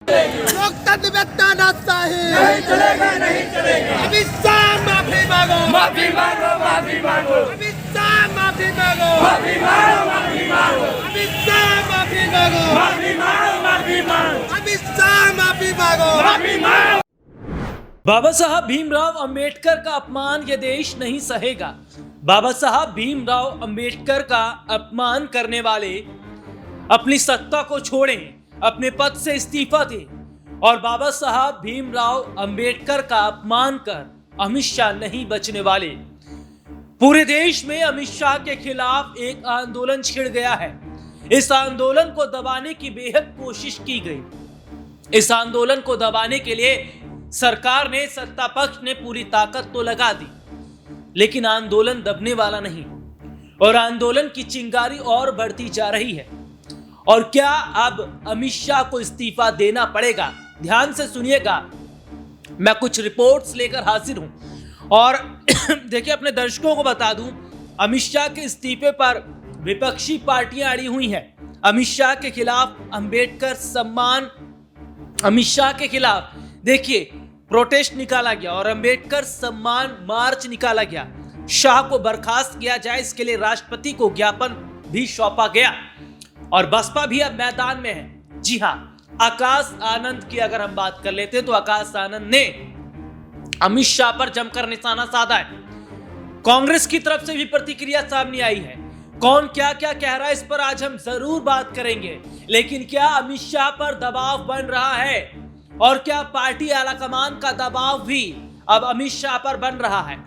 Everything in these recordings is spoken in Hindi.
लोकतंत्र में तानाशाही नहीं चलेगा, नहीं चलेगा। अमित शाह माफी मांगो, माफी मांगो, माफी मांगो, अमित शाह माफी मांगो, माफी मांगो, माफी मांगो, अमित शाह माफी मांगो, माफी मांगो, माफी मांगो, अमित शाह माफी मांगो, माफी मांगो। बाबा साहब भीमराव अंबेडकर का अपमान ये देश नहीं सहेगा। बाबा साहब भीमराव अंबेडकर का अपमान करने वाले अपनी सत्ता को छोड़ें, अपने पद से इस्तीफा दें और बाबा साहब भीमराव अंबेडकर का अपमान कर अमित शाह नहीं बचने वाले। पूरे देश में अमित शाह के खिलाफ एक आंदोलन छिड़ गया है। इस आंदोलन को दबाने की बेहद कोशिश की गई। इस आंदोलन को दबाने के लिए सरकार ने, सत्ता पक्ष ने पूरी ताकत तो लगा दी, लेकिन आंदोलन दबने वाला नहीं और आंदोलन की चिंगारी और बढ़ती जा रही है। और क्या अब अमित शाह को इस्तीफा देना पड़ेगा? ध्यान से सुनिएगा, मैं कुछ रिपोर्ट्स लेकर हाजिर हूं और देखिए, अपने दर्शकों को बता दूं, अमित शाह के इस्तीफे पर विपक्षी पार्टियां अड़ी हुई हैं। अमित शाह के खिलाफ अंबेडकर सम्मान, अमित शाह के खिलाफ देखिए प्रोटेस्ट निकाला गया और अंबेडकर सम्मान मार्च निकाला गया। शाह को बर्खास्त किया जाए, इसके लिए राष्ट्रपति को ज्ञापन भी सौंपा गया और बसपा भी अब मैदान में है। जी हां, आकाश आनंद की अगर हम बात कर लेते हैं तो आकाश आनंद ने अमित शाह पर जमकर निशाना साधा है। कांग्रेस की तरफ से भी प्रतिक्रिया सामने आई है। कौन क्या क्या कह रहा है, इस पर आज हम जरूर बात करेंगे। लेकिन क्या अमित शाह पर दबाव बन रहा है और क्या पार्टी आलाकमान का दबाव भी अब अमित शाह पर बन रहा है?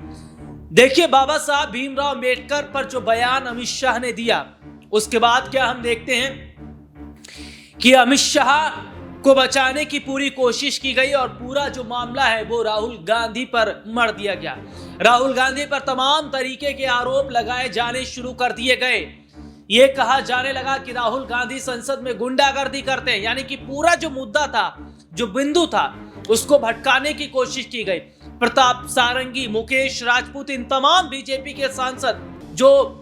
देखिए, बाबा साहब भीमराव अंबेडकर पर जो बयान अमित शाह ने दिया, उसके बाद क्या हम देखते हैं कि अमित शाह को बचाने की पूरी कोशिश की गई और पूरा जो मामला है वो राहुल गांधी पर मढ़ दिया गया। राहुल गांधी पर तमाम तरीके के आरोप लगाए जाने शुरू कर दिए गए। ये कहा जाने लगा कि राहुल गांधी संसद में गुंडागर्दी करते हैं, यानी कि पूरा जो मुद्दा था, जो बिंदु था, उसको भटकाने की कोशिश की गई। प्रताप सारंगी, मुकेश राजपूत, इन तमाम बीजेपी के सांसद जो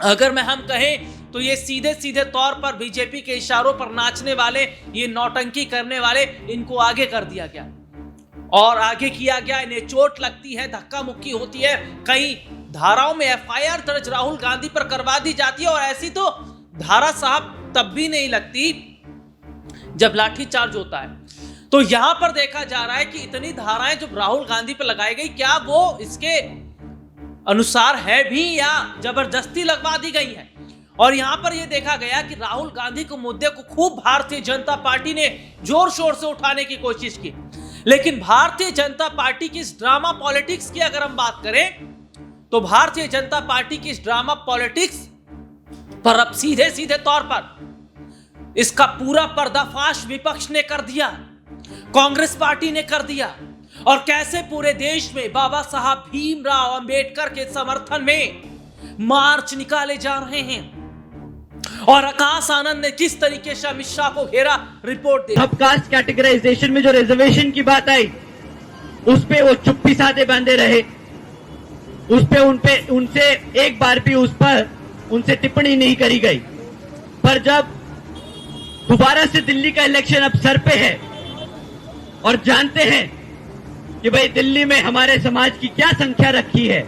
अगर मैं हम कहें तो ये सीधे सीधे तौर पर बीजेपी के इशारों पर नाचने वाले, ये नौटंकी करने वाले, इनको आगे कर दिया गया और आगे किया गया। इन्हें चोट लगती है, धक्का मुक्की होती है, कई धाराओं में एफआईआर दर्ज राहुल गांधी पर करवा दी जाती है और ऐसी तो धारा साहब तब भी नहीं लगती जब लाठीचार्ज होता है। तो यहां पर देखा जा रहा है कि इतनी धाराएं जो राहुल गांधी पर लगाई गई, क्या वो इसके अनुसार है भी या जबरदस्ती लगवा दी गई है? और यहां पर यह देखा गया कि राहुल गांधी के मुद्दे को खूब भारतीय जनता पार्टी ने जोर शोर से उठाने की कोशिश की, लेकिन भारतीय जनता पार्टी की इस ड्रामा पॉलिटिक्स की अगर हम बात करें तो भारतीय जनता पार्टी की इस ड्रामा पॉलिटिक्स पर अब सीधे सीधे तौर पर इसका पूरा पर्दाफाश विपक्ष ने कर दिया, कांग्रेस पार्टी ने कर दिया। और कैसे पूरे देश में बाबा साहब भीमराव अंबेडकर के समर्थन में मार्च निकाले जा रहे हैं और आकाश आनंद ने किस तरीके से अमित शाह को घेरा, रिपोर्ट दे। सब कास्ट कैटेगराइजेशन में जो रिजर्वेशन की बात आई, उस पे वो चुप्पी साधे बांधे रहे, उस पे उनसे एक बार भी उस पर उनसे टिप्पणी नहीं करी गई। पर जब दोबारा से दिल्ली का इलेक्शन अब सर पे है और जानते हैं कि भाई दिल्ली में हमारे समाज की क्या संख्या रखी है,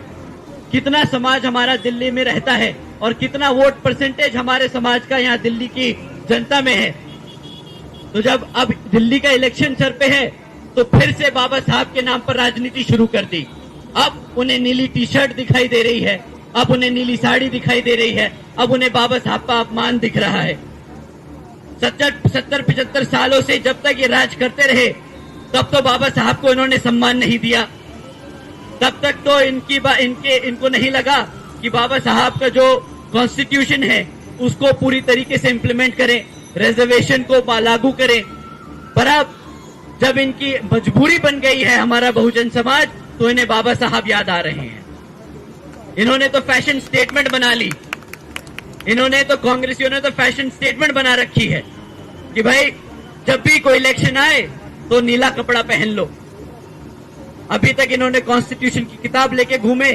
कितना समाज हमारा दिल्ली में रहता है और कितना वोट परसेंटेज हमारे समाज का यहाँ दिल्ली की जनता में है, तो जब अब दिल्ली का इलेक्शन सर पे है तो फिर से बाबा साहब के नाम पर राजनीति शुरू कर दी। अब उन्हें नीली टी शर्ट दिखाई दे रही है, अब उन्हें नीली साड़ी दिखाई दे रही है, अब उन्हें बाबा साहब का अपमान दिख रहा है। 70-75 सालों से जब तक ये राज करते रहे तब तो बाबा साहब को इन्होंने सम्मान नहीं दिया, तब तक तो इनको नहीं लगा कि बाबा साहब का जो कॉन्स्टिट्यूशन है उसको पूरी तरीके से इंप्लीमेंट करें, रिजर्वेशन को लागू करें। पर अब जब इनकी मजबूरी बन गई है हमारा बहुजन समाज, तो इन्हें बाबा साहब याद आ रहे हैं। इन्होंने तो फैशन स्टेटमेंट बना ली, इन्होंने तो कांग्रेसियों ने तो फैशन स्टेटमेंट बना रखी है कि भाई जब भी कोई इलेक्शन आए तो नीला कपड़ा पहन लो। अभी तक इन्होंने कॉन्स्टिट्यूशन की किताब लेके घूमे,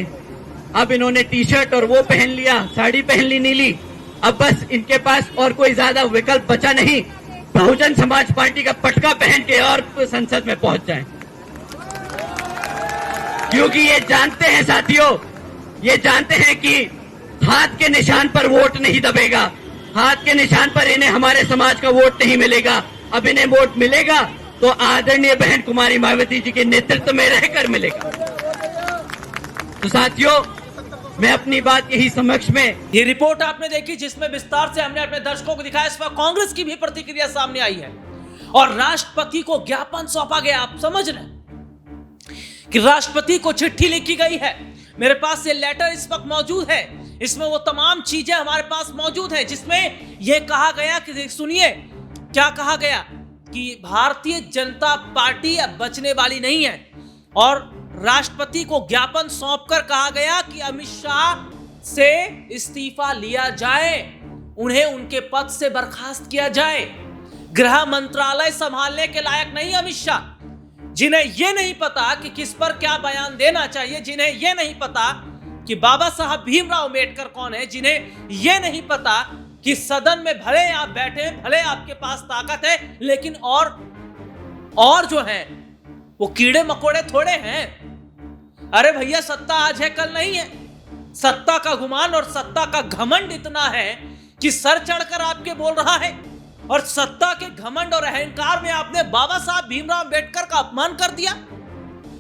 अब इन्होंने टी शर्ट और वो पहन लिया, साड़ी पहन ली नीली। अब बस इनके पास और कोई ज्यादा विकल्प बचा नहीं बहुजन समाज पार्टी का पटका पहन के और संसद में पहुंच जाएं। क्योंकि ये जानते हैं साथियों, ये जानते हैं कि हाथ के निशान पर वोट नहीं दबेगा, हाथ के निशान पर इन्हें हमारे समाज का वोट नहीं मिलेगा। अब इन्हें वोट मिलेगा तो आदरणीय बहन कुमारी मायावती जी के नेतृत्व में रहकर मिलेगा। तो साथियों, मैं अपनी बात यही समक्ष में, ये रिपोर्ट आपने देखी जिसमें विस्तार से हमने अपने दर्शकों को दिखाया। इस पर कांग्रेस की भी प्रतिक्रिया सामने आई है और राष्ट्रपति को ज्ञापन सौंपा गया। आप समझ रहे हैं कि राष्ट्रपति को चिट्ठी लिखी गई है। मेरे पास ये लेटर इस वक्त मौजूद है, इसमें वो तमाम चीजें हमारे पास मौजूद है जिसमें यह कहा गया कि सुनिए क्या कहा गया कि भारतीय जनता पार्टी अब बचने वाली नहीं है और राष्ट्रपति को ज्ञापन सौंपकर कहा गया कि अमित शाह से इस्तीफा लिया जाए, उन्हें उनके पद से बर्खास्त किया जाए। गृह मंत्रालय संभालने के लायक नहीं अमित शाह, जिन्हें यह नहीं पता कि किस पर क्या बयान देना चाहिए, जिन्हें यह नहीं पता कि बाबा साहब भीमराव अम्बेडकर कौन है, जिन्हें यह नहीं पता कि सदन में भले आप बैठे, भले आपके पास ताकत है, लेकिन और जो है वो कीड़े मकोड़े थोड़े हैं। अरे भैया, सत्ता आज है कल नहीं है। सत्ता का गुमान और सत्ता का घमंड इतना है कि सर चढ़कर आपके बोल रहा है और सत्ता के घमंड और अहंकार में आपने बाबा साहब भीमराव अम्बेडकर का अपमान कर दिया।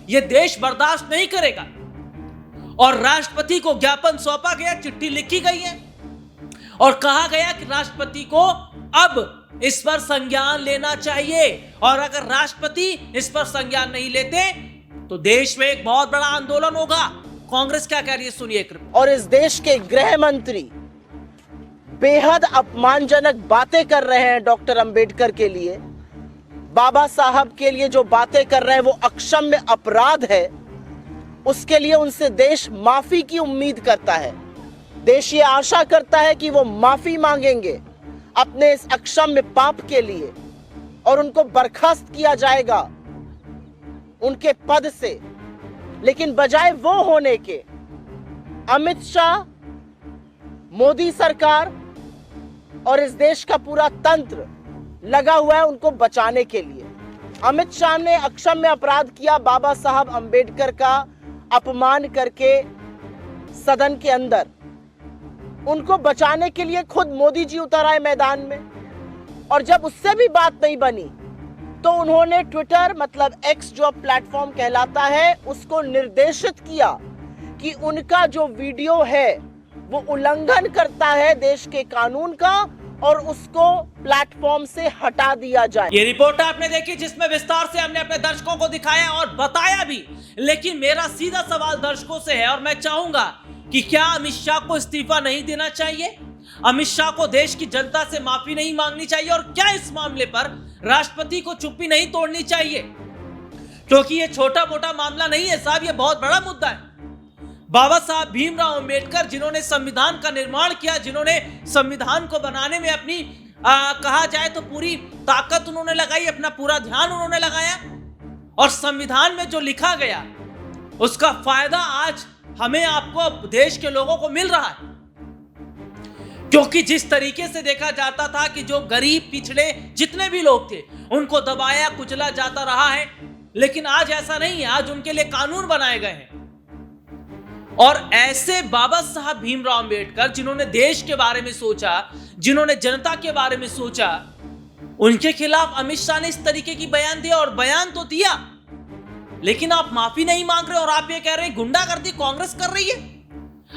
यह देश बर्दाश्त नहीं करेगा। और राष्ट्रपति को ज्ञापन सौंपा गया, चिट्ठी लिखी गई है और कहा गया कि राष्ट्रपति को अब इस पर संज्ञान लेना चाहिए और अगर राष्ट्रपति इस पर संज्ञान नहीं लेते तो देश में एक बहुत बड़ा आंदोलन होगा। कांग्रेस क्या कह रही है, सुनिए कृपया। और इस देश के गृह मंत्री बेहद अपमानजनक बातें कर रहे हैं डॉक्टर अंबेडकर के लिए, बाबा साहब के लिए जो बातें कर रहे हैं वो अक्षम्य अपराध है। उसके लिए उनसे देश माफी की उम्मीद करता है। देश ये आशा करता है कि वो माफी मांगेंगे अपने इस अक्षम्य पाप के लिए और उनको बर्खास्त किया जाएगा उनके पद से। लेकिन बजाय वो होने के अमित शाह, मोदी सरकार और इस देश का पूरा तंत्र लगा हुआ है उनको बचाने के लिए। अमित शाह ने अक्षम्य अपराध किया, बाबा साहब अंबेडकर का अपमान करके सदन के अंदर। उनको बचाने के लिए खुद मोदी जी उतर आए मैदान में और जब उससे भी बात नहीं बनी तो उन्होंने ट्विटर मतलब एक्स जो प्लेटफॉर्म कहलाता है उसको निर्देशित किया कि उनका जो वीडियो है वो उल्लंघन करता है देश के कानून का और उसको प्लेटफॉर्म से हटा दिया जाए। ये रिपोर्ट आपने देखी जिसमें विस्तार से हमने अपने दर्शकों को दिखाया और बताया भी। लेकिन मेरा सीधा सवाल दर्शकों से है और मैं चाहूंगा कि क्या अमित शाह को इस्तीफा नहीं देना चाहिए, अमित शाह को देश की जनता से माफी नहीं मांगनी चाहिए और क्या इस मामले पर राष्ट्रपति को चुप्पी नहीं तोड़नी चाहिए? क्योंकि ये छोटा मोटा मामला नहीं है साहब, ये बहुत बड़ा मुद्दा है। बाबा साहब भीमराव अम्बेडकर जिन्होंने संविधान का निर्माण किया, जिन्होंने संविधान को बनाने में अपनी कहा जाए तो पूरी ताकत उन्होंने लगाई, अपना पूरा ध्यान उन्होंने लगाया और संविधान में जो लिखा गया उसका फायदा आज हमें आपको देश के लोगों को मिल रहा है। क्योंकि जिस तरीके से देखा जाता था कि जो गरीब पिछड़े जितने भी लोग थे उनको दबाया कुचला जाता रहा है, लेकिन आज ऐसा नहीं है। आज उनके लिए कानून बनाए गए हैं और ऐसे बाबा साहब भीमराव अम्बेडकर जिन्होंने देश के बारे में सोचा, जिन्होंने जनता के बारे में सोचा, उनके खिलाफ अमित शाह ने इस तरीके की बयान दिया और बयान तो दिया लेकिन आप माफी नहीं मांग रहे और आप ये कह रहे हैं गुंडागर्दी कांग्रेस कर रही है,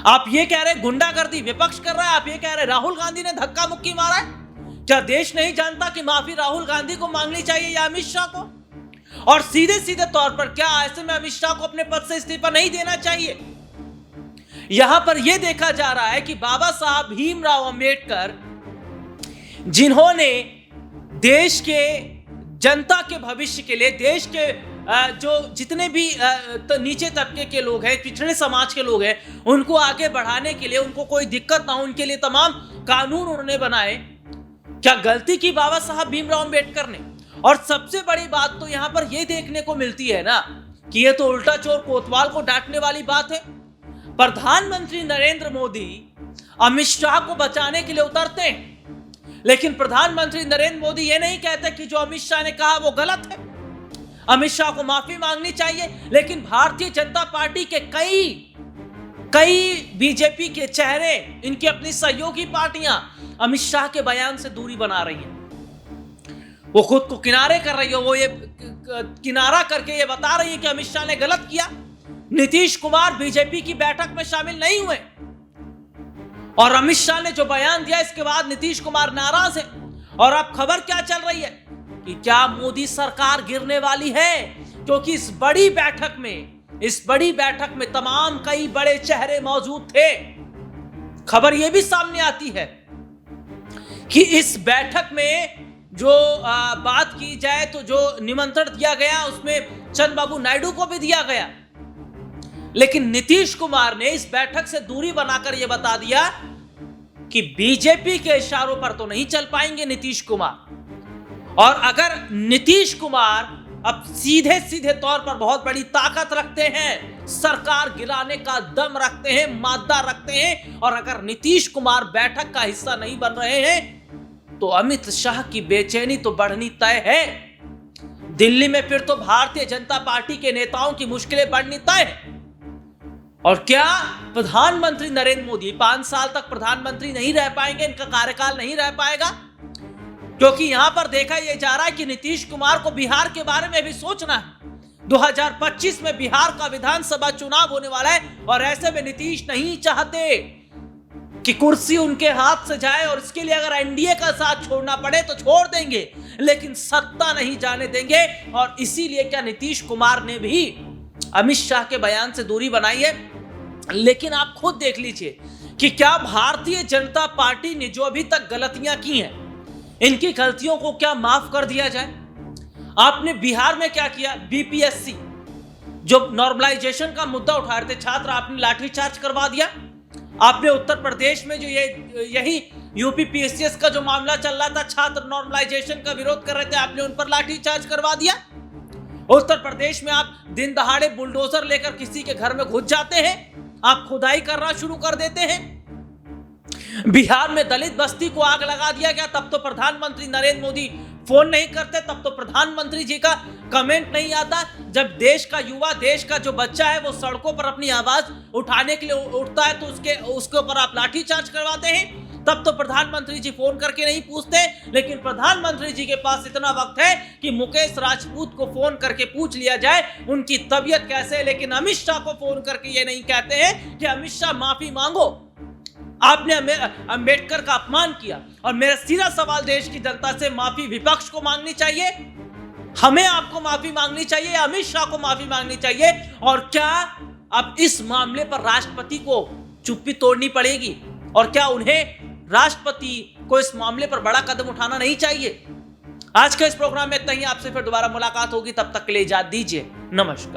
आप ये कह रहे हैं गुंडागर्दी विपक्ष कर रहा है, आप ये कह रहे हैं राहुल गांधी ने धक्का मुक्की मारा है। क्या देश नहीं जानता कि माफी राहुल गांधी को मांगनी चाहिए या अमित शाह को? और सीधे सीधे तौर पर क्या ऐसे में अमित शाह को अपने पद से इस्तीफा नहीं देना चाहिए? यहां पर यह देखा जा रहा है कि बाबा साहब भीमराव अम्बेडकर जिन्होंने देश के जनता के भविष्य के लिए, देश के जो जितने भी नीचे तबके के लोग हैं, पिछड़े समाज के लोग हैं, उनको आगे बढ़ाने के लिए, उनको कोई दिक्कत ना हो, उनके लिए तमाम कानून उन्होंने बनाए। क्या गलती की बाबा साहब भीमराव अम्बेडकर ने? और सबसे बड़ी बात तो यहां पर यह देखने को मिलती है ना कि यह तो उल्टा चोर कोतवाल को डांटने वाली बात है। प्रधानमंत्री नरेंद्र मोदी अमित शाह को बचाने के लिए उतरते हैं लेकिन प्रधानमंत्री नरेंद्र मोदी ये नहीं कहते कि जो अमित शाह ने कहा वो गलत है, अमित शाह को माफी मांगनी चाहिए। लेकिन भारतीय जनता पार्टी के कई बीजेपी के चेहरे, इनकी अपनी सहयोगी पार्टियां अमित शाह के बयान से दूरी बना रही हैं। वो खुद को किनारे कर रही है, वो ये किनारा करके ये बता रही है कि अमित शाह ने गलत किया। नीतीश कुमार बीजेपी की बैठक में शामिल नहीं हुए और अमित शाह ने जो बयान दिया इसके बाद नीतीश कुमार नाराज है। और अब खबर क्या चल रही है कि क्या मोदी सरकार गिरने वाली है, क्योंकि इस बड़ी बैठक में तमाम कई बड़े चेहरे मौजूद थे। खबर यह भी सामने आती है कि इस बैठक में जो बात की जाए तो जो निमंत्रण दिया गया उसमें चंद्रबाबू नायडू को भी दिया गया, लेकिन नीतीश कुमार ने इस बैठक से दूरी बनाकर यह बता दिया कि बीजेपी के इशारों पर तो नहीं चल पाएंगे नीतीश कुमार। और अगर नीतीश कुमार अब सीधे तौर पर बहुत बड़ी ताकत रखते हैं, सरकार गिराने का दम रखते हैं, मादा रखते हैं, और अगर नीतीश कुमार बैठक का हिस्सा नहीं बन रहे हैं तो अमित शाह की बेचैनी तो बढ़नी तय है। दिल्ली में फिर तो भारतीय जनता पार्टी के नेताओं की मुश्किलें बढ़नी तय है। और क्या प्रधानमंत्री नरेंद्र मोदी 5 साल तक प्रधानमंत्री नहीं रह पाएंगे, इनका कार्यकाल नहीं रह पाएगा? क्योंकि यहां पर देखा यह जा रहा है कि नीतीश कुमार को बिहार के बारे में भी सोचना है। 2025 में बिहार का विधानसभा चुनाव होने वाला है और ऐसे में नीतीश नहीं चाहते कि कुर्सी उनके हाथ से जाए, और इसके लिए अगर एनडीए का साथ छोड़ना पड़े तो छोड़ देंगे, लेकिन सत्ता नहीं जाने देंगे। और इसीलिए क्या नीतीश कुमार ने भी अमित शाह के बयान से दूरी बनाई है। लेकिन आप खुद देख लीजिए कि क्या भारतीय जनता पार्टी ने जो अभी तक गलतियां की हैं, इनकी गलतियों को क्या माफ कर दिया जाए? आपने बिहार में क्या किया? बीपीएससी जो नॉर्मलाइजेशन का मुद्दा उठा रहे थे छात्र, आपने लाठीचार्ज करवा दिया। आपने उत्तर प्रदेश में जो यही यूपी पीएससीएस का जो मामला चल रहा था, छात्र नॉर्मलाइजेशन का विरोध कर रहे थे, आपने उन पर लाठीचार्ज करवा दिया। उत्तर प्रदेश में आप दिन दहाड़े बुलडोजर लेकर किसी के घर में घुस जाते हैं, आप खुदाई करना शुरू कर देते हैं। बिहार में दलित बस्ती को आग लगा दिया गया, तब तो प्रधानमंत्री नरेंद्र मोदी फोन नहीं करते, तब तो प्रधानमंत्री जी का कमेंट नहीं आता। जब देश का युवा, देश का जो बच्चा है वो सड़कों पर अपनी आवाज उठाने के लिए उठता है तो उसके ऊपर आप लाठीचार्ज करवाते हैं, तब तो प्रधानमंत्री जी फोन करके नहीं पूछते। लेकिन प्रधानमंत्री जी के पास इतना वक्त है कि मुकेश राजपूत को फोन करके पूछ लिया जाए उनकी तबीयत कैसे है, लेकिन अमित शाह को फोन करके ये नहीं कहते हैं कि अमित शाह माफी मांगो, आपने अंबेडकर का अपमान किया। और मेरा सीधा सवाल देश की जनता से, माफी विपक्ष को मांगनी चाहिए, हमें आपको माफी मांगनी चाहिए, या अमित शाह को माफी मांगनी चाहिए? और क्या अब इस मामले पर राष्ट्रपति को चुप्पी तोड़नी पड़ेगी? और क्या उन्हें राष्ट्रपति को इस मामले पर बड़ा कदम उठाना नहीं चाहिए? आज के इस प्रोग्राम में इतना ही। आपसे फिर दोबारा मुलाकात होगी, तब तक के लिए इजाजत दीजिए। नमस्कार।